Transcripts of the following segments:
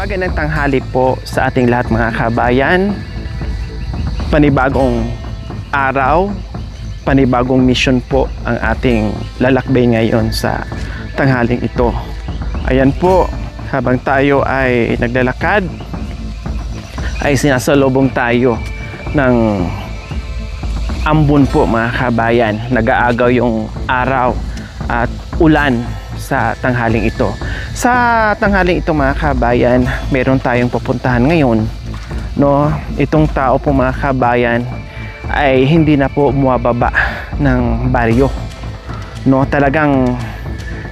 Magandang tanghali po sa ating lahat mga kabayan. Panibagong araw, panibagong mission po ang ating lalakbay ngayon sa tanghaling ito. Ayan po, habang tayo ay naglalakad, ay sinasalubong tayo ng ambon po mga kabayan. Nag-aagaw yung araw at ulan sa tanghaling ito. Sa tanghaling ito mga kabayan, meron tayong pupuntahan ngayon, no? Itong tao po mga kabayan ay hindi na po bumababa ng baryo, no? Talagang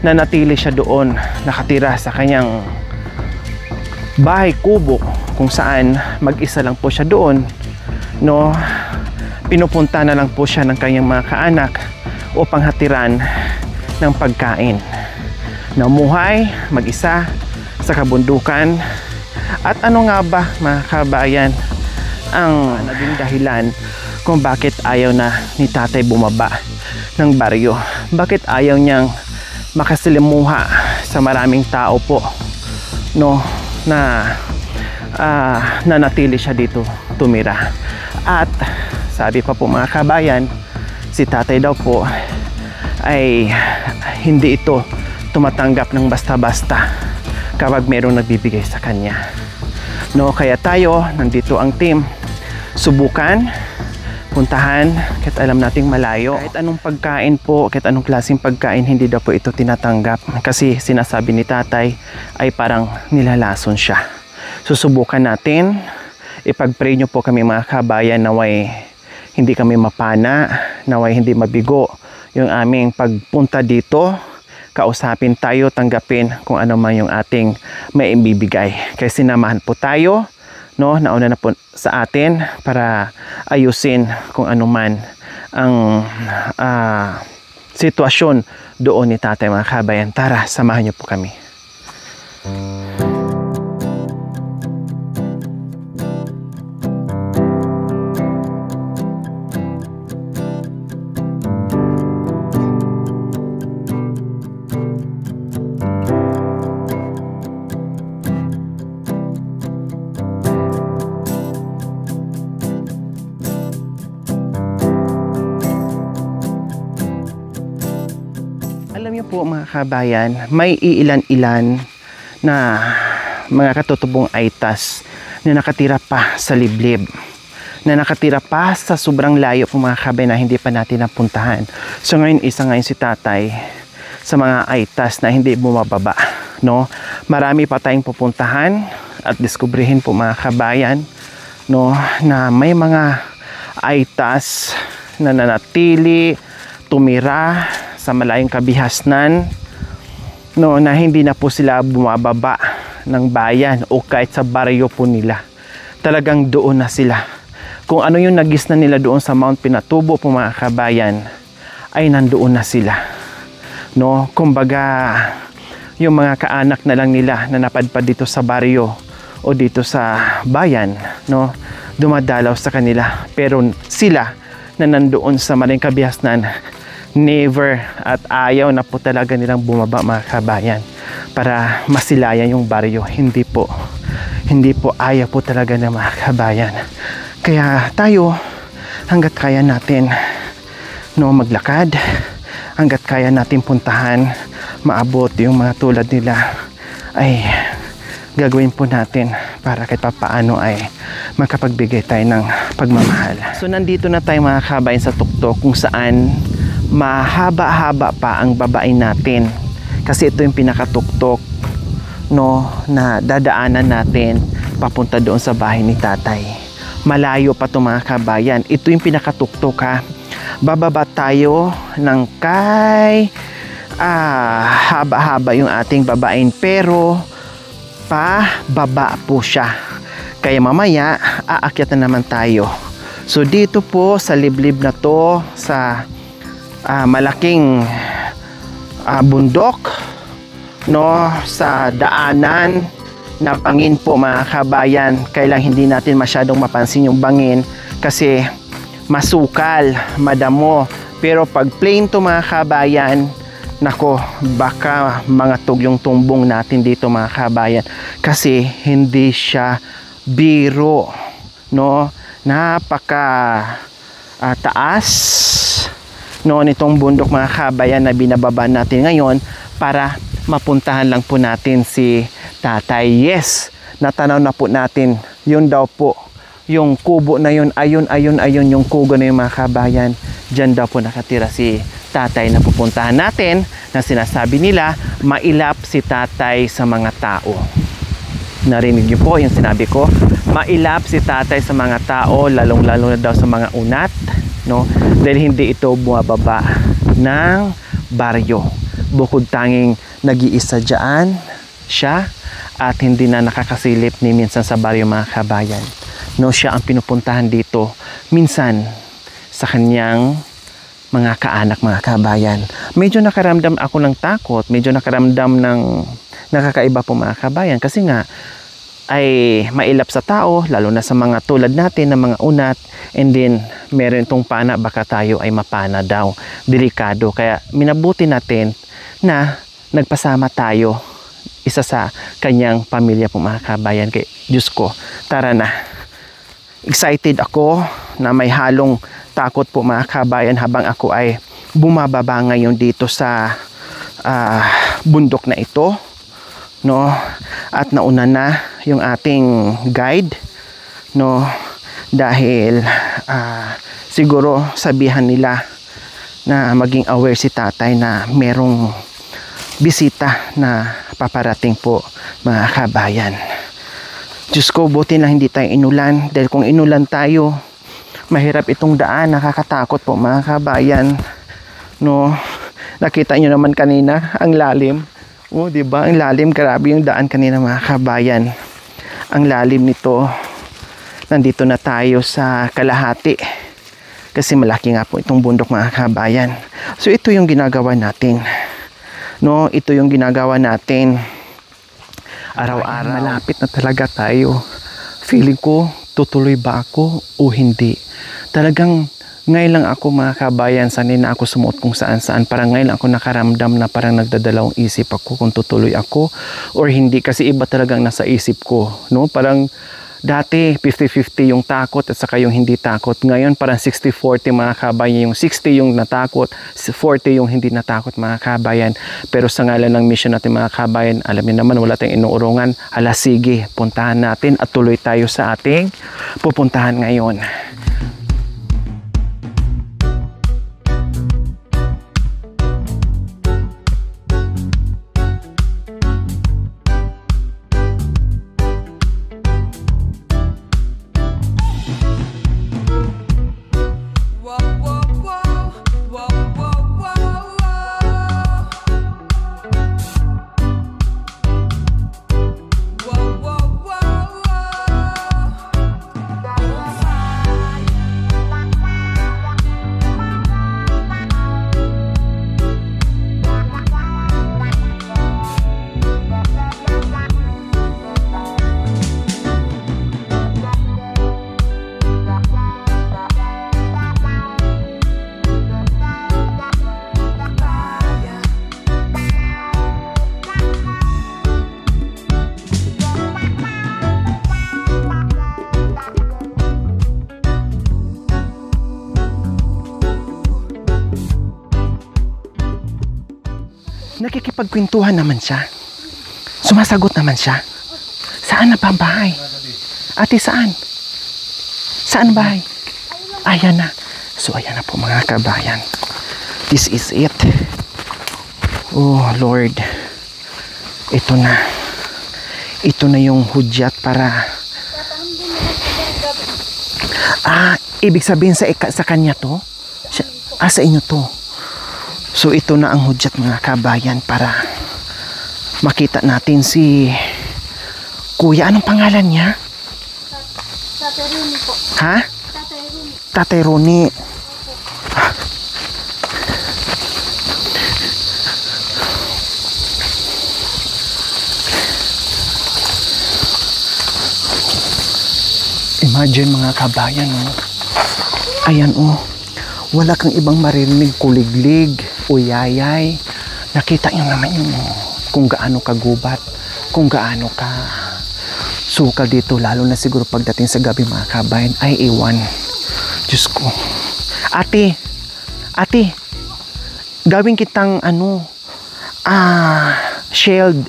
nanatili siya doon, nakatira sa kanyang bahay kubo kung saan mag-isa lang po siya doon, no? Pinupunta na lang po siya ng kanyang mga kaanak upang hatiran ng pagkain. Namuhay mag-isa sa kabundukan. At ano nga ba mga kabayan ang naging dahilan kung bakit ayaw na ni tatay bumaba ng baryo? Bakit ayaw niyang makasalimuha sa maraming tao po, no, na nanatili siya dito tumira? At sabi pa po mga kabayan, si tatay daw po ay hindi ito tumatanggap ng basta-basta kapag mayroong nagbibigay sa kanya, no? Kaya tayo, nandito ang team, subukan, puntahan, kahit alam nating malayo, kahit anong pagkain po, kahit anong klaseng pagkain, hindi daw po ito tinatanggap kasi sinasabi ni tatay ay parang nilalason siya. Susubukan natin. Ipag-pray nyo po kami mga kabayan, naway hindi kami mapana, naway hindi mabigo yung aming pagpunta dito. Kausapin tayo, tanggapin kung ano man yung ating maibibigay. Kaya sinamahan po tayo, no? Nauna na po sa atin para ayusin kung ano man ang sitwasyon doon ni tatay mga kabayan. Tara, samahan niyo po kami. Alam niyo po mga kabayan, may iilan-ilan na mga katutubong aitas na nakatira pa sa liblib, na nakatira pa sa sobrang layo po mga kabayan na hindi pa natin napuntahan. So ngayon, isa ngayon si tatay sa mga aitas na hindi bumababa, no? Marami pa tayong pupuntahan at diskubrihin po mga kabayan, no, na may mga aitas na nanatili tumira sa malayong kabihasnan, no, na hindi na po sila bumababa ng bayan o kahit sa baryo po nila. Talagang doon na sila. Kung ano yung nagisnan nila doon sa Mount Pinatubo po mga kabayan, ay nandoon na sila, no? Kumbaga yung mga kaanak na lang nila na napadpad dito sa baryo o dito sa bayan, no, dumadalaw sa kanila, pero sila na nandoon sa malayong kabihasnan, never at ayaw na po talaga nilang bumaba mga kabayan para masilayan yung baryo. Hindi po ayaw po talaga ng mga kabayan. Kaya tayo, hanggat kaya natin, no, maglakad, hanggat kaya natin puntahan, maabot yung mga tulad nila, ay gagawin po natin para kahit papaano ay makapagbigay tayo ng pagmamahal. So nandito na tayo mga kabayan sa tuktok kung saan mahaba-haba pa ang babain natin, kasi ito yung pinakatuktok, no, na dadaanan natin papunta doon sa bahay ni tatay. Malayo pa ito mga kabayan. Ito yung pinakatuktok ha. Bababa tayo ng kay haba-haba yung ating babain, pero pababa po siya. Kaya mamaya aakyat na naman tayo. So dito po sa liblib na to, sa malaking bundok, no, sa daanan na bangin po mga kabayan, kailang hindi natin masyadong mapansin yung bangin kasi masukal, madamo. Pero pag plain to mga kabayan, nako, baka mga yung tumbong natin dito mga kabayan, kasi hindi siya biro, no? Napaka taas, no, nitong bundok mga kabayan na binababa natin ngayon para mapuntahan lang po natin si tatay. Yes, natanaw na po natin, yun daw po yung kubo na yun, ayun yung kubo na yung mga kabayan. Diyan daw po nakatira si tatay na pupuntahan natin, na sinasabi nila mailap si tatay sa mga tao. Narinig niyo po yung sinabi ko, mailap si tatay sa mga tao, lalong-lalo na daw sa mga unat, no? Dahil hindi ito bumababa ng baryo. Bukod tanging nag-iisa dyan siya, at hindi na nakakasilip ni minsan sa baryo mga kabayan. No, siya ang pinupuntahan dito minsan sa kanyang mga kaanak mga kabayan. Medyo nakaramdam ako ng takot, medyo nakaramdam ng nakakaiba po mga kabayan, kasi nga ay mailap sa tao, lalo na sa mga tulad natin na mga unat, and then meron itong pana, baka tayo ay mapana daw, delikado. Kaya minabuti natin na nagpasama tayo, isa sa kanyang pamilya po mga kabayan. Kaya Diyos ko, tara na. Excited ako na may halong takot po mga kabayan habang ako ay bumababa ngayon dito sa bundok na ito, no? At nauna na yung ating guide, no? Dahil siguro sabihan nila na maging aware si tatay na merong bisita na paparating po mga kabayan. Diyos ko, buti na hindi tayo inulan, dahil kung inulan tayo, mahirap itong daan, nakakatakot po mga kabayan, no? Nakita nyo naman kanina ang lalim, oh, di ba? Ang lalim, grabe yung daan kanina mga kabayan. Ang lalim nito. Nandito na tayo sa kalahati, kasi malaki nga po itong bundok mga kabayan. So ito yung ginagawa natin, no? Ito yung ginagawa natin araw-araw. Malapit na talaga tayo. Feeling ko tutuloy ba ako o hindi. Talagang ngayon lang ako mga kabayan, sanay na ako sumuot kung saan-saan. Parang ngayon ako nakaramdam na parang nagdadalawang isip ako kung tutuloy ako or hindi, kasi iba talagang nasa isip ko, no? Parang dati 50-50 yung takot at saka yung hindi takot. Ngayon parang 60-40 mga kabayan. Yung 60 yung natakot, 40 yung hindi natakot mga kabayan. Pero sa ngalan ng mission natin mga kabayan, alam niyo naman wala tayong inuurungan. Ala, sige, puntahan natin at tuloy tayo sa ating pupuntahan ngayon. Nakikipagkwentuhan naman siya. Sumasagot naman siya. Saan na ba ang bahay? Ate, saan? Saan bahay? Ayan na. So, ayan na po mga kabayan. This is it. Oh, Lord. Ito na. Ito na yung hudyat para... ibig sabihin sa kanya to? Sa inyo to. So ito na ang hudyat mga kabayan para makita natin si Kuya. Anong pangalan niya? Tatay Roni po. Ha? Tatay Roni. Tatay Roni. Imagine mga kabayan, oh. Ayan, oh. Wala kang ibang maririnig, kuliglig o yayay. Nakita niyo naman yung kung gaano kagubat, kung gaano ka sukal dito, lalo na siguro pagdating sa gabi mga kabayan. Ay, iwan. Diyos ko. Ate, gawin kitang shield.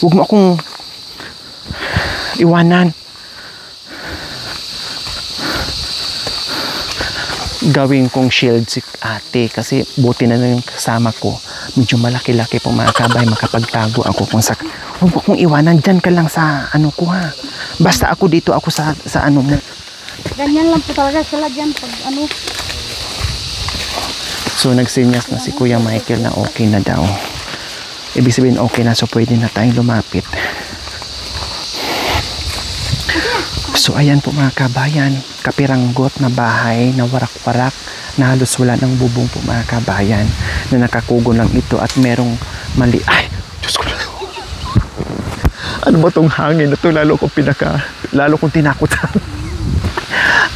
Huwag mo akong iwanan. Gawin kong shield si ate kasi buti na lang yung kasama ko. Medyo malaki-laki po mga kabay, makapagtago ako kung sa... Huwag mo akong iwanan, dyan ka lang sa ko ha. Basta ako dito, ako sa mo. Ganyan lang po talaga sila dyan pag So nagsinyas na si Kuya Michael na okay na daw. Ibig sabihin okay na, so pwede na tayong lumapit. So ayan po mga kabayan, kapiranggot na bahay na warak-warak na halos wala ng bubong po mga kabayan, na nakakugo lang ito at merong mali. Ay! Diyos ko na. Ano ba tong hangin na to? Lalo kong tinakutan.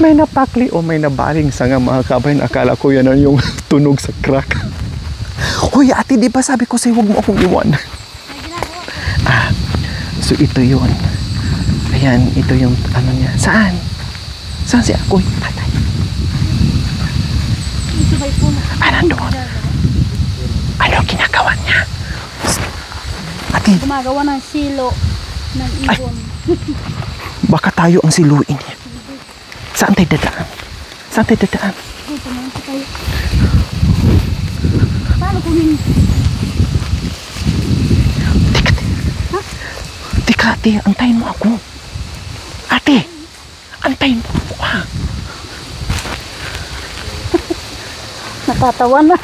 May napakli o may nabaring sa nga mga kabayan. Akala ko yan yung tunog sa crack. Hoy ate, di ba sabi ko sa'yo huwag mo akong iwan? So ito yun. Ayan, ito yung niya. Saan? Saan si Akoy? Tatay. Nandun. Ano ginagawa niya? Ate. Gumagawa ng silo ng ibon. Baka tayo ang siluin niya. Saan tayo dadaan? Saan tayo dadaan? Dito naman po tayo. Paano kung hindi? Teka, ate, antayin mo ako. Ate, antayin mo ako ha. Natatawa na.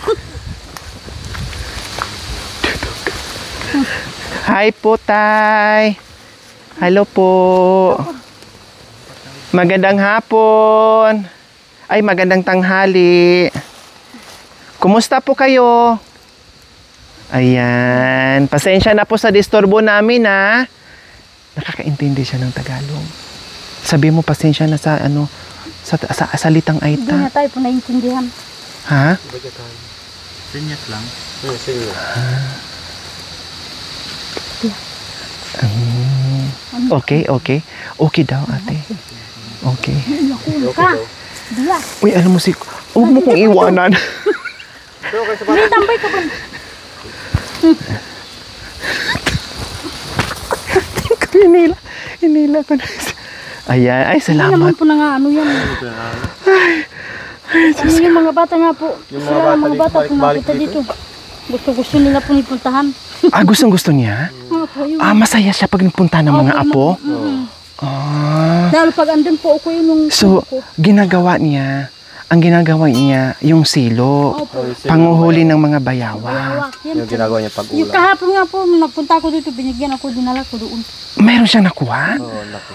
Hi po, Tay. Hello po. Magandang hapon. Ay, magandang tanghali. Kumusta po kayo? Ayan. Pasensya na po sa disturbo namin, ha. Nakakaintindi siya ng Tagalog. Sabi mo, pasensya na sa sa salitang Hindi Aita. na tayo po naiintindihan. Ha? Sinyas lang. Okay. Okay daw, ate. Okay. Nakulong ka. Diya. Uy, alam mo huwag mo kong iwanan. Hindi, tambay ka ba? Hinila ko na. Ayan, ay Hindi naman salamat. po na nga yan. Yung mga bata nga po. Sila ang mga bata pumapunta dito. Gusto nila po nipuntahan. Gusto niya? Masaya siya pag nagpunta ng mga apo? Lalo pag andun po ako yung So, ang ginagawa niya, yung silo. Panguhuli ng mga bayawa. Yung ginagawa niya pag-ulam. Yung kahapon nga po, nagpunta ako dito, binigyan ako, dinala ko doon. Mayroon siyang nakuha? Oo, laki.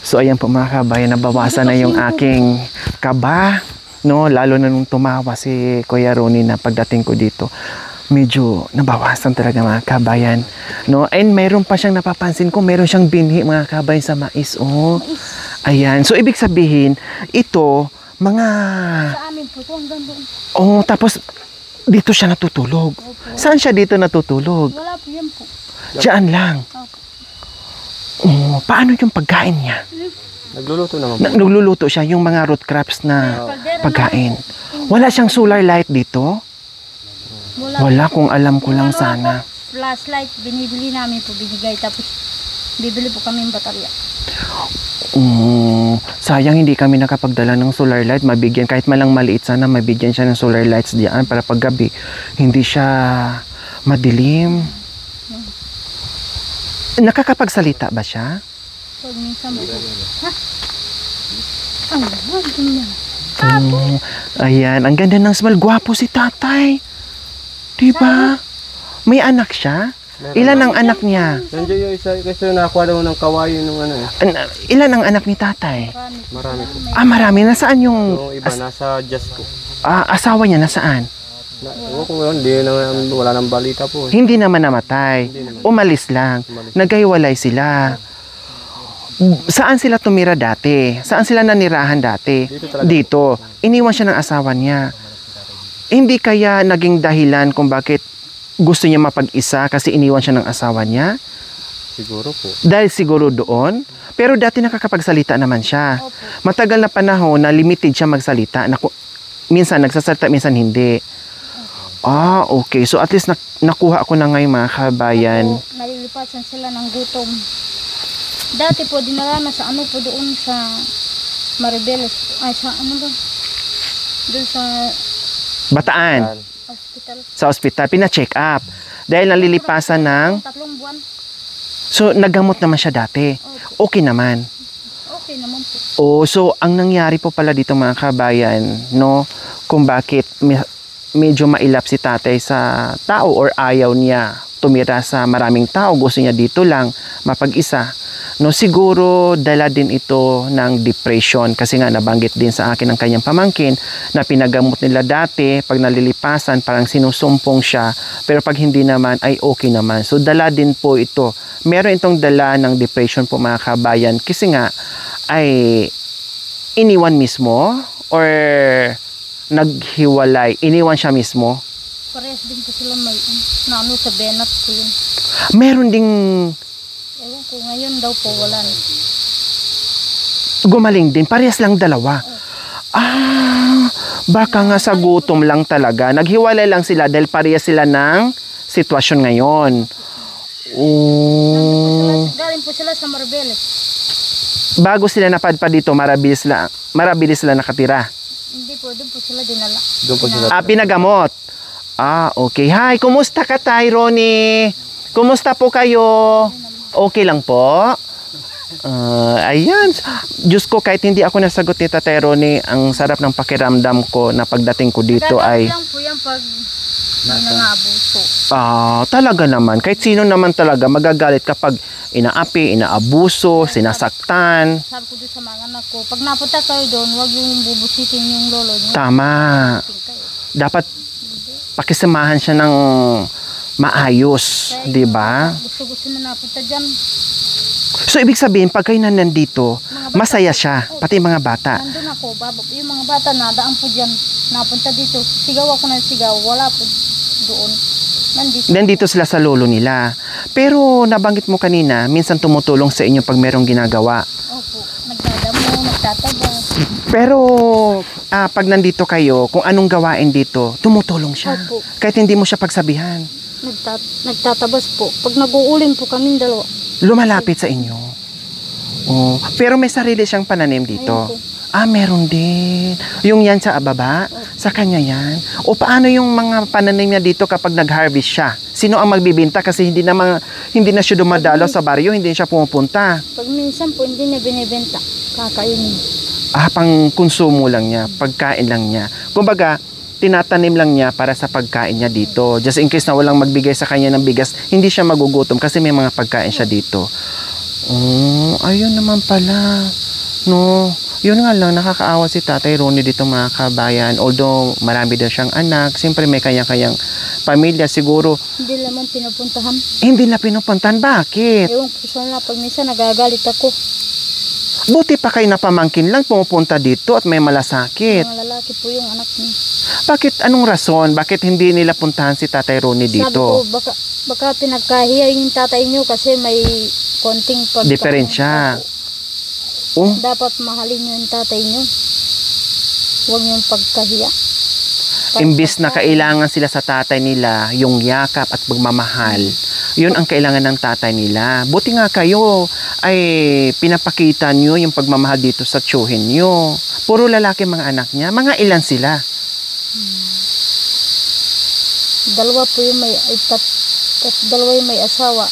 So ayan po mga kabayan, nabawasan na yung aking kaba, no? Lalo na nung tumawa si Kuya Ronnie na pagdating ko dito. Medyo nabawasan talaga mga kabayan, no? And mayroon pa siyang napapansin ko, mayroon siyang binhi mga kabayan sa mais, oh. Ayan, so ibig sabihin, ito, mga... Sa amin po, ito hanggang doon. Oh, tapos dito siya natutulog. Saan siya dito natutulog? Wala po yan po. Diyan lang. Oh, paano yung pagkain niya? Nagluluto naman po. Nagluluto siya yung mga root crops na pagkain. Wala siyang solar light dito? Wala, kung alam ko lang sana. Flashlight, binibili namin po, binigay. Tapos, bibili po kami ng batarya. Sayang hindi kami nakapagdala ng solar light. Mabigyan, kahit malang maliit sana, mabigyan siya ng solar lights diyan para pag gabi, hindi siya madilim. Nakakapagsalita ba siya? Pag minsan mo po. Ha? Ang gawag niya. Ayan, ang ganda ng smell. Gwapo si tatay. Diba? May anak siya? Ilan ang anak niya? Nandiyan yung isa, kasi nakakuha daw ng kawayo nung ano eh. Ilan ang anak ni tatay? Marami po. Marami. Nasaan yung Yung iba nasa Just po. asawa niya? Nasaan? Kung yun, wala nang balita po. Hindi naman namatay. Umalis lang. Nagkahiwalay sila. Saan sila tumira dati? Saan sila nanirahan dati? Dito talaga. Dito. Iniwan siya ng asawa niya. Hindi kaya naging dahilan kung bakit gusto niya mapag-isa kasi iniwan siya ng asawa niya? Siguro po. Dahil siguro doon. Pero dati nakakapagsalita naman siya. Opo. Matagal na panahon na limited siya magsalita. Minsan nagsasalita, minsan hindi. Ah, okay. So at least nakuha ko na ngayon mga kabayan. Opo, nalilipasan sila ng gutom. Dati po, dinarana sa ano po doon sa Maribeles. Ay, sa ano ba? Doon sa Bataan. hospital. Sa ospital. Pina-check up. Dahil nalilipasan ng... 3 buwan. So naggamot naman siya dati. Opo. Okay naman. Okay naman po. Oh, so ang nangyari po pala dito mga kabayan, no, kung bakit medyo mailap si tatay sa tao or ayaw niya tumira sa maraming tao, gusto niya dito lang mapag-isa. No, siguro dala din ito ng depression kasi nga nabanggit din sa akin ng kanyang pamangkin na pinagamot nila dati, pag nalilipasan parang sinusumpong siya, pero pag hindi naman ay okay naman. So dala din po ito. Meron itong dala ng depression po mga kabayan kasi nga ay iniwan mismo or naghiwalay, iniwan siya mismo. Parehas din po sila may na ano sa Benat po yun. Meron ding Ewan ko, ngayon daw po wala na. gumaling din, parehas lang dalawa. Ah, baka nga sa gutom lang talaga. Naghiwalay lang sila dahil parehas sila ng sitwasyon ngayon. Oh. Galing po sila sa Maribeles. Bago sila napadpad dito, marabilis sila nakatira. Hindi po, doon po sila dinala. Doon po sila. Ah, pinagamot. Ah, okay. Hi, kumusta ka, Tay Ronnie? Kumusta po kayo? Okay lang po? Ayan. Diyos ko, kahit hindi ako nasagot ni Tatay Ronnie, ang sarap ng pakiramdam ko na pagdating ko dito ay... lang po yan pag may nangabuso. Talaga naman. Kahit sino naman talaga magagalit kapag inaapi, inaabuso, sinasaktan. Sabi ko doon sa mga anak ko, pag napunta kayo doon, huwag yung bubusitin yung lolo niyo. Tama. Dapat pakisamahan siya ng maayos, di ba? Gusto na napunta dyan. So, ibig sabihin, pag kayo na nandito, masaya siya, pati mga bata. Nandun ako, yung mga bata nadaan po dyan. Napunta dito. Sigaw ako ng sigaw. Wala po doon. Nandito sila sa lolo nila. Pero, nabanggit mo kanina, minsan tumutulong sa inyo pag merong ginagawa. Opo. Nagdadamo, nagtataga. Pero, pag nandito kayo, kung anong gawain dito, tumutulong siya. Opo. Kahit hindi mo siya pagsabihan. Nagtatabas po. Pag nag-uuling po kaming dalawa. Lumalapit sa inyo. Oh, pero may sarili siyang pananim dito. Ayun po. Meron din. Yung yan sa ababa, sa kanya yan. O paano yung mga pananim niya dito kapag nag-harvest siya? Sino ang magbibinta kasi hindi na siya dumadalo sa baryo, hindi siya pumupunta. Pag minsan po hindi niya binibenta. Kakainin. Pang konsumo lang niya, pagkain lang niya. Kumbaga, tinatanim lang niya para sa pagkain niya dito. Just in case na walang magbigay sa kanya ng bigas, hindi siya magugutom kasi may mga pagkain siya dito. Ayun naman pala. No, yun nga lang, nakakaawa si Tatay Ronnie dito mga kabayan. Although marami daw siyang anak, siyempre may kanya-kanyang pamilya siguro. Hindi naman pinupuntahan. Hindi na pinupuntahan. Bakit? Ewan ko sana, pag minsan nagagalit ako. Buti pa kayo na pamangkin lang pumupunta dito at may malasakit. Mga lalaki po yung anak niya. Bakit? Anong rason? Bakit hindi nila puntahan si Tatay Ronnie Sabi dito? ko, baka pinagkahiya yung tatay niyo kasi may konting Diferensya. Oh, Dapat mahalin niyo yung tatay niyo. Huwag niyong pagkahiya. imbis na kailangan sila sa tatay nila, yung yakap at pagmamahal, yun ang kailangan ng tatay nila. Buti nga kayo ay pinapakita nyo yung pagmamahal dito sa tiyuhin nyo. Puro lalaki mga anak niya. Mga ilan sila? Dalawa po yung dalawa yung may asawa.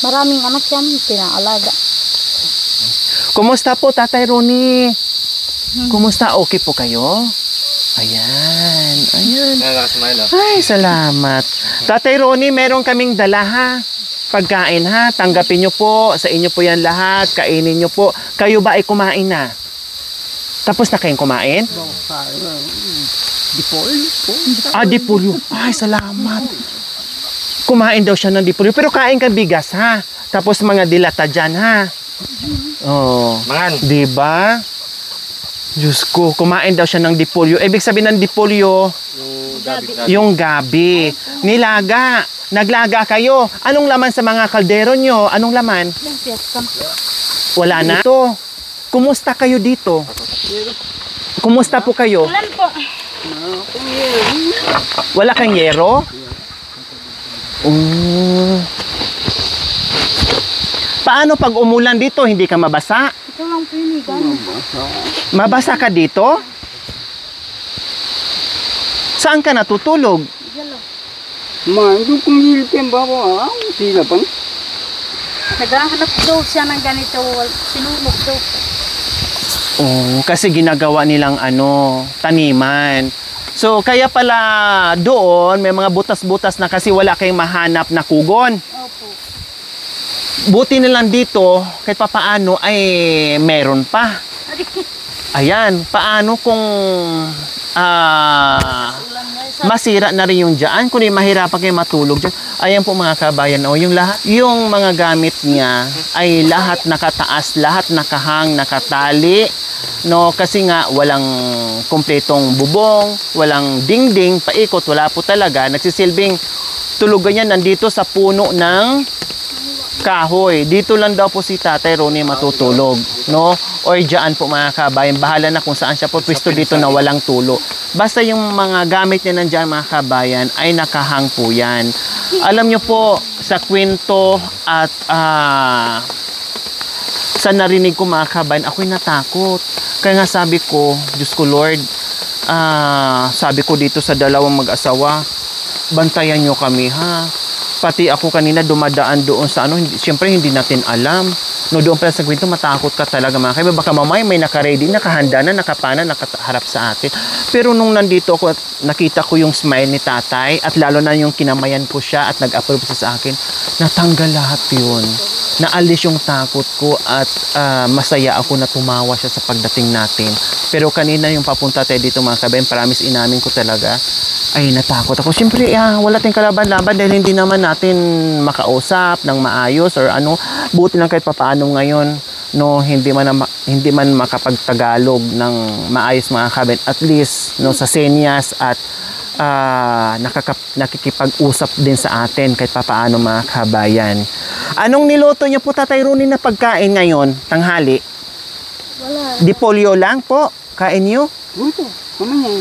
Maraming anak yan, pinaalaga. Kumusta po, Tatay Ronnie? Kumusta? Okay po kayo? Ayan. Ay, salamat. Tatay Ronnie, meron kaming dala ha. Pagkain ha. Tanggapin nyo po. Sa inyo po yan lahat. Kainin nyo po. Kayo ba ay kumain na? Tapos na kayong kumain? Dipolyo. Ay, salamat. Kumain daw siya ng dipolyo. Pero kain ka bigas ha. Tapos mga dilata dyan ha. Oh. Mangan. Diba? Diyos ko, kumain daw siya ng dipolyo. Ibig sabihin ng dipolyo, gabi. Yung gabi. Nilaga. Naglaga kayo. Anong laman sa mga kaldero nyo? Anong laman? Yung piyesta. Wala na. Ito. Kumusta kayo dito? Kumusta po kayo? Ulan po. Wala kang yero? Oh. Paano pag umulan dito, hindi ka mabasa? Ito lang po yung higan. Mabasa ka dito? Saan ka natutulog? Diyan lang. Mando kung hilpin ba po, sila pang. Naghahanap daw siya ng ganito. Sinunog daw. Oh, kasi ginagawa nilang taniman. So, kaya pala doon, may mga butas-butas na kasi wala kayong mahanap na kugon. Opo. Buti na lang dito, kahit papaano, ay meron pa. Ayan, paano kung masira na rin yung dyan, kung mahirapan kayo matulog dyan. Ayan po mga kabayan, yung mga gamit niya ay lahat nakataas, lahat nakahang, nakatali. No, kasi nga walang kumpletong bubong, walang dingding, paikot, wala po talaga. Nagsisilbing tulugan yan nandito sa puno ng kahoy. Dito lang daw po si Tatay Ronnie matutulog, no? O diyan po mga kabayan, bahala na kung saan siya po pwesto dito na walang tulo. Basta yung mga gamit niya nandiyan mga kabayan ay nakahang po yan. Alam niyo po sa kwento at sa narinig ko mga kabayan, ako'y natakot. Kaya nga sabi ko, Diyos ko Lord, sabi ko dito sa dalawang mag-asawa, bantayan nyo kami ha. Pati ako kanina dumadaan doon sa siyempre hindi natin alam. No, doon pala sa kwento, matakot ka talaga mga kaibigan. Baka mamaya may naka-ready, nakahanda na, nakapana, nakaharap sa atin. Pero nung nandito ako at nakita ko yung smile ni tatay at lalo na yung kinamayan ko siya at nag-approve siya sa akin, natanggal lahat yun. Naalis yung takot ko at masaya ako na tumawa siya sa pagdating natin. Pero kanina yung papunta tayo dito mga kaibigan, promise inamin ko talaga, ay natakot ako. Siyempre, wala tayong kalaban-laban dahil hindi naman natin makausap ng maayos or buti lang kahit papaano ngayon, no, hindi man makapagtagalog ng maayos mga kabin. At least, no, sa senyas at nakikipag-usap din sa atin kahit papaano mga kabayan. Anong niluto niyo po Tatay Ronnie na pagkain ngayon, tanghali? Wala. Dipolyo lang po, kain niyo? Buto, kamangyan.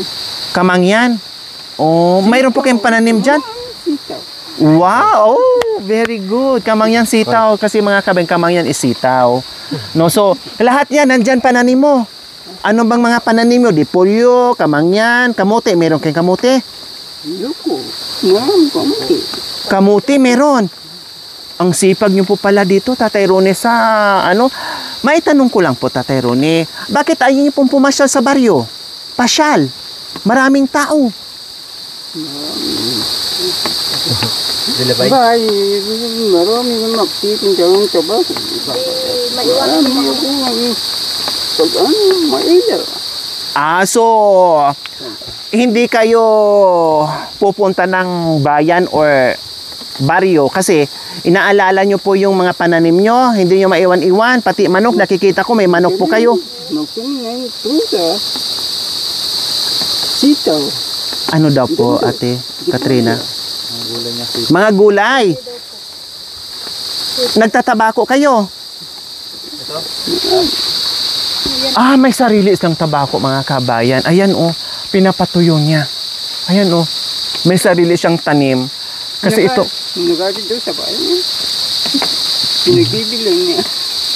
Kamangyan. Oh, mayroon po kayong pananim dyan? Wow! Oh, very good. Kamangyan sitaw. Kasi mga kabeng, kamangyan is sitaw. No, so, lahat yan, nandyan pananim mo. Ano bang mga pananim mo? Dipolyo, kamangyan, kamote. Meron kayong kamote? Loko, meron kamuti. Kamote, meron. Ang sipag nyo po pala dito, Tatay Ronnie, sa may tanong ko lang po, Tatay Ronnie. Bakit ayaw nyo pong pumasyal sa baryo? Pasyal. Maraming tao. Bay, marami na magtitinda ng tabako. Maiwan Mailaw. So, hindi kayo pupunta ng bayan or baryo kasi inaalala nyo po yung mga pananim nyo, hindi nyo maiwan-iwan, pati manok, nakikita ko may manok po kayo. Magsunay, pruta. Sitaw. Ano daw po, Ate Katrina? Mga gulay. Nagtatabako kayo? May sarili isang tabako mga kabayan. Ayan pinapatuyo niya. Ayan may sarili siyang tanim. Kasi ito... Nagalit doon sa bayan. Pinagbibilang niya.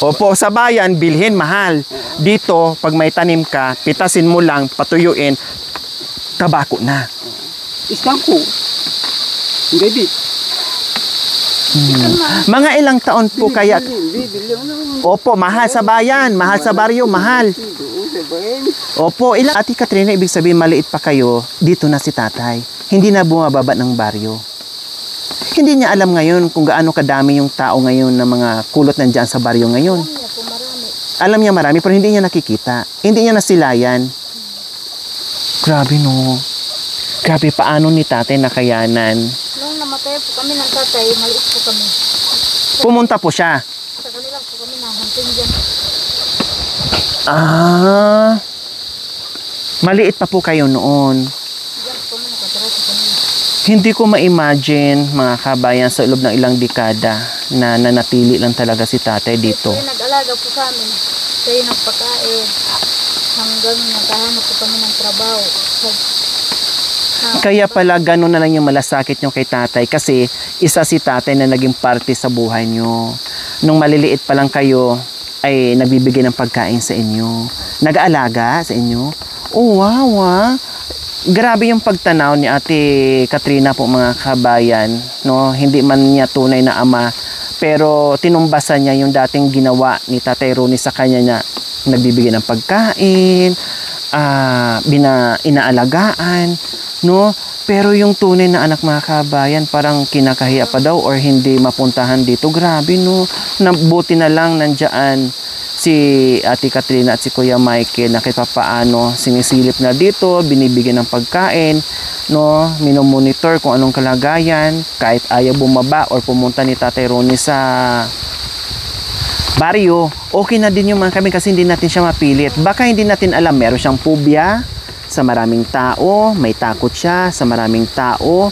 Opo, sa bayan, bilhin, mahal. Dito, pag may tanim ka, pitasin mo lang, patuyuin, tabako na. Isang ko. Gabi. Mga ilang taon po kaya... Opo, mahal sa bayan, mahal sa baryo, mahal. Opo, Ate Katrina, ibig sabihin maliit pa kayo, dito na si tatay. Hindi na bumababa ng baryo. Hindi niya alam ngayon kung gaano kadami yung tao ngayon na mga kulot nandiyan sa baryo ngayon. Alam niya marami, pero hindi niya nakikita. Hindi niya nasilayan. Grabe no. Grabe, paano ni tatay nakayanan? Nung namatay po kami ng tatay, maliit po kami. Pumunta po siya. Sa kanila po kami nahantin dyan. Maliit pa po kayo noon. Diyan po kami nakatira sa Hindi ko ma-imagine, mga kabayan, sa loob ng ilang dekada na nanatili lang talaga si tatay dito. Siya nag-alaga po sa amin. Siya yung nagpakain. Hanggang nakahanap po kami ng trabaho. Kaya pala gano'n na lang yung malasakit nyo kay tatay kasi isa si tatay na naging parte sa buhay nyo. Nung maliliit pa lang kayo ay nagbibigay ng pagkain sa inyo. Nag-aalaga sa inyo. Oh, wow, ah. Grabe yung pagtanaw ni Ate Katrina po, mga kabayan, no? Hindi man niya tunay na ama, pero tinumbasan niya yung dating ginawa ni Tatay Ronnie sa kanya na nagbibigay ng pagkain, inaalagaan, no? Pero yung tunay na anak, mga kabayan, parang kinakahiya pa daw or hindi mapuntahan dito. Grabe, no? Buti na lang nandiyan si Ate Katrina at si Kuya Michael na kahit papaano sinisilip na dito, binibigyan ng pagkain, no, minomonitor kung anong kalagayan, kahit ayaw bumaba or pumunta ni Tatay Ronnie sa baryo, okay na din yung mga kami kasi hindi natin siya mapilit. Baka hindi natin alam, meron siyang phobia sa maraming tao, may takot siya sa maraming tao,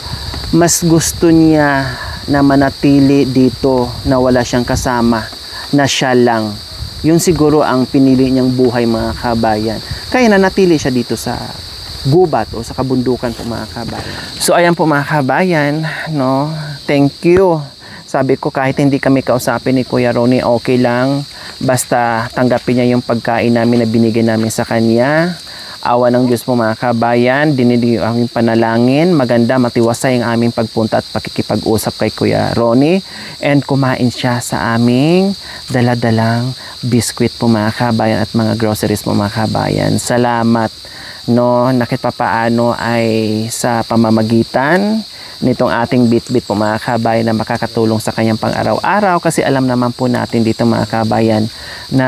mas gusto niya na manatili dito na wala siyang kasama, na siya lang. Yun siguro ang pinili niyang buhay, mga kabayan. Kaya nanatili siya dito sa gubat o sa kabundukan po, mga kabayan. So ayan po, mga kabayan, no? Thank you. Sabi ko kahit hindi kami kausapin ni Kuya Ronnie, okay lang. Basta tanggapin niya yung pagkain namin na binigay namin sa kanya. Awa ng Diyos po, mga kabayan, dinidig ang aming panalangin. Maganda, matiwasay ang aming pagpunta at pakikipag-usap kay Kuya Ronnie. And kumain siya sa aming daladalang biskwit po, mga kabayan, at mga groceries po, mga kabayan. Salamat, no, na kahit papaano ay sa pamamagitan nitong ating Bitbit po, mga kabayan, na makakatulong sa kanyang pang-araw-araw kasi alam naman po natin dito, mga kabayan, na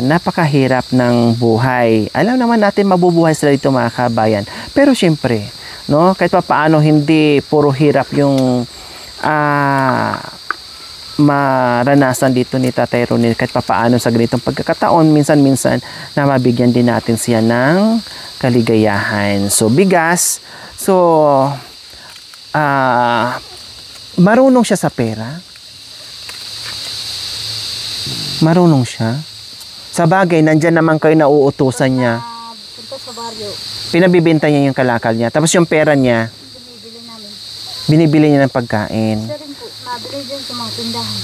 napakahirap ng buhay. Alam naman natin mabubuhay sila dito, mga kabayan. Pero syempre, no, kahit papaano hindi puro hirap yung maranasan dito ni Tatay Ronnie. Kahit papaano sa ganitong pagkakataon, minsan-minsan na mabigyan din natin siya ng kaligayahan. So bigas, so marunong siya sa pera. Marunong siya. Sa bagay, nandyan naman kayo na uutusan niya. Punta sa baryo. Pinabibenta niya yung kalakal niya. Tapos yung pera niya, Binibili namin. binibili niya ng pagkain. Siya rin po, nabili din sa mga tindahan.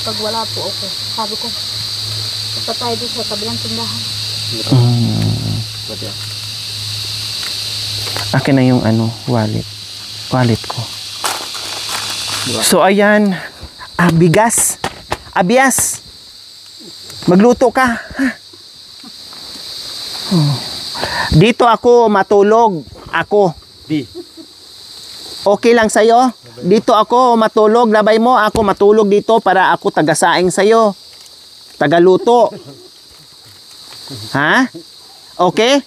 Pag wala po ako, sabi ko, punta tayo din sa kabilang tindahan. Akin na yung wallet ko. So ayan, bigas. Abias. Magluto ka. Ha? Dito ako matulog. Ako. Okay lang sa'yo? Dito ako matulog. Labay mo, ako matulog dito para ako tagasaing sa'yo. Tagaluto. Ha? Okay?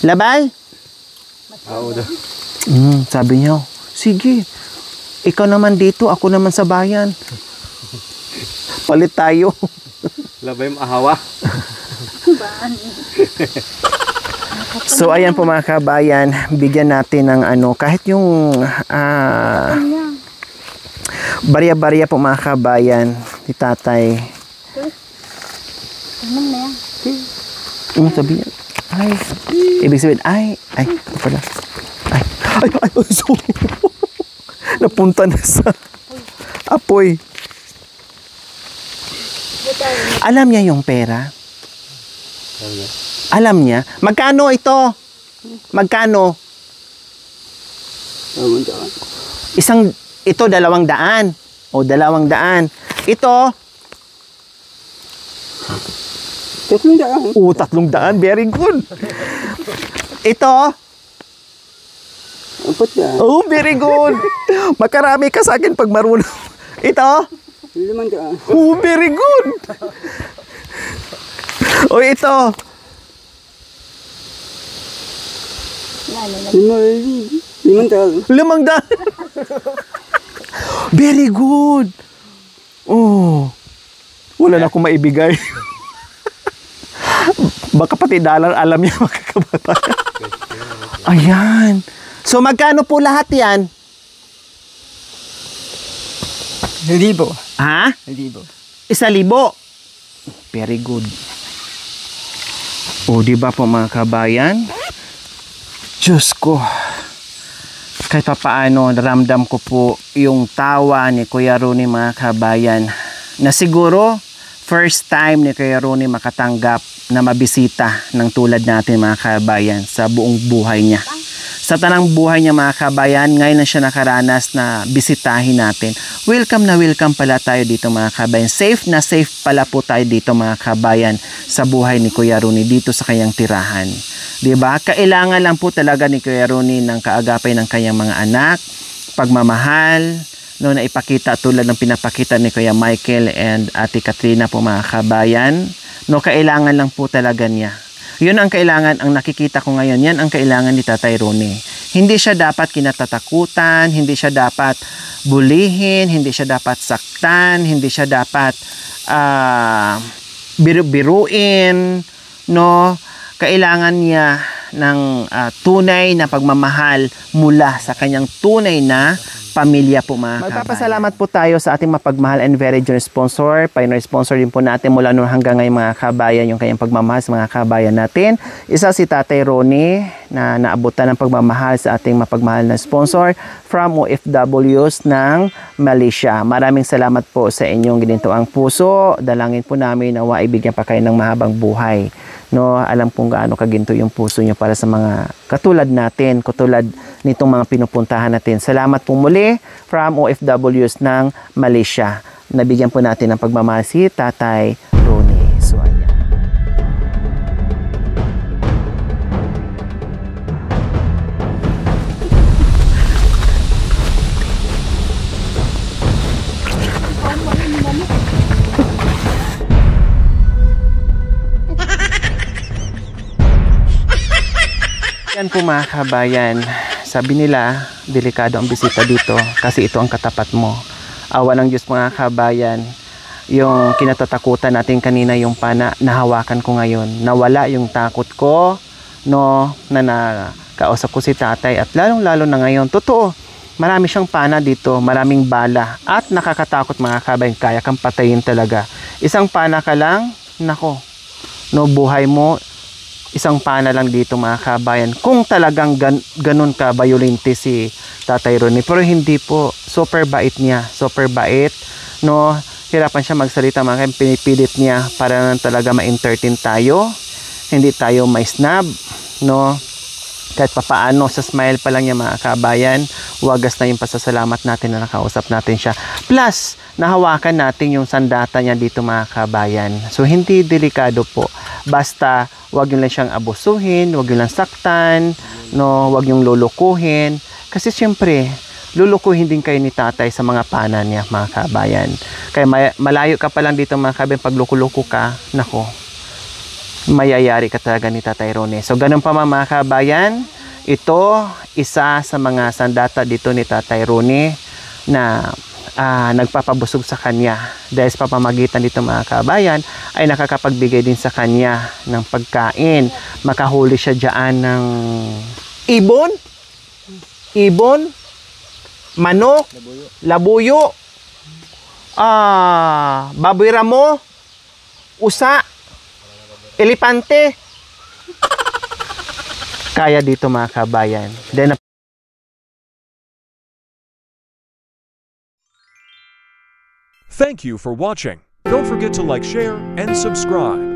Labay? Sabi niya, sige. Ikaw naman dito, ako naman sa bayan. Palit tayo. Labay maahawa. So ayan po, mga kabayan, bigyan natin ng kahit yung barya-barya po, mga kabayan, ni tatay. Anong na yan? Sabi niya, ay, ibig sabihin, ay, pala. Ay, sorry. Napunta na sa apoy. Alam niya yung pera? Alam niya? Magkano ito? Magkano? Ito 200. O 200. Ito? 300. O 300. Very good. Ito? 400. Oh, very good. Makarami ka sa akin pag marunong. Ito? 500. Oh, very good. O ito? 500. 500. Very good. Oh. Wala na akong maibigay. Baka pati dollar alam niya, makakabata. Ayan. So magkano po lahat yan? 1,000. Ha? 1,000. 1,000. Very good. O, di ba po mga kabayan? Diyos ko. Kahit pa paano, naramdam ko po yung tawa ni Kuya Ronnie mga kabayan. Na siguro, first time ni Kuya Ronnie makatanggap na mabisita ng tulad natin mga kabayan sa buong buhay niya. Sa tanang buhay niya mga kabayan, ngayon na siya nakaranas na bisitahin natin. Welcome na welcome pala tayo dito mga kabayan. Safe na safe pala po tayo dito mga kabayan sa buhay ni Kuya Ronnie dito sa kanyang tirahan. Diba? Kailangan lang po talaga ni Kuya Ronnie ng kaagapay ng kanyang mga anak, pagmamahal, no, na ipakita tulad ng pinapakita ni Kuya Michael and Ate Katrina po mga kabayan. No, kailangan lang po talaga niya. Yun ang kailangan, ang nakikita ko ngayon, yan ang kailangan ni Tatay Ronnie. Hindi siya dapat kinatatakutan, hindi siya dapat bulihin, hindi siya dapat saktan, hindi siya dapat biruin, no? Kailangan niya ng tunay na pagmamahal mula sa kanyang tunay na pamilya po mga kabayan. Magpapasalamat po tayo sa ating mapagmahal and very generous sponsor. Pioneer sponsor din po natin mula noon hanggang ngayon mga kabayan yung kanyang pagmamahal sa mga kabayan natin. Isa si Tatay Ronnie na naabutan ng pagmamahal sa ating mapagmahal na sponsor from OFWs ng Malaysia. Maraming salamat po sa inyong ginintuang puso. Dalangin po namin na waibigyan pa kayo ng mahabang buhay. No, alam pong gaano kaginto yung puso niyo para sa mga katulad natin, katulad nitong mga pinupuntahan natin. Salamat po muli from OFWs ng Malaysia. Nabigyan po natin ng pagmamahal si Tatay Ronnie Suanya. Yan po mga kabayan, sabi nila, delikado ang bisita dito kasi ito ang katapat mo. Awa ng Diyos mga kabayan, yung kinatatakutan natin kanina yung pana, nahawakan ko ngayon. Nawala yung takot ko, no, na nakausap ko si tatay at lalong-lalo na ngayon. Totoo, marami siyang pana dito, maraming bala at nakakatakot mga kabayan, kaya kang patayin talaga. Isang pana ka lang, nako, no, buhay mo, isang pana lang dito mga kabayan. Kung talagang ganun ka violente si Tatay Ronnie. Pero hindi po. Super bait niya. Super bait. No, hirapan siya magsalita mga kabayan. Pinipilit niya para lang talaga ma-entertain tayo. Hindi tayo may snub. No, kahit papaano sa smile pa lang niya mga kabayan, wagas na yung pasasalamat natin na nakausap natin siya. Plus, nahawakan natin yung sandata niya dito mga kabayan. So, hindi delikado po. Basta, wag yung lang siyang abusuhin, wag yung lang saktan, no, wag yung lulukuhin. Kasi siyempre, lulukuhin din kayo ni tatay sa mga pana niya mga kabayan. Kaya malayo ka pa lang dito mga kabayan, pag luko-luko ka, nako, mayayari ka talaga ni Tatay Ronnie. So, ganun pa mga kabayan, ito, isa sa mga sandata dito ni Tatay Ronnie na nagpapabusog sa kanya. Dahil sa pamamagitan dito mga kabayan, ay nakakapagbigay din sa kanya ng pagkain. Makahuli siya dyan ng ibon, manok, labuyo, baboy ramo, usa, elepante. Kaya dito mga kabayan. Then, thank you for watching. Don't forget to like, share, and subscribe.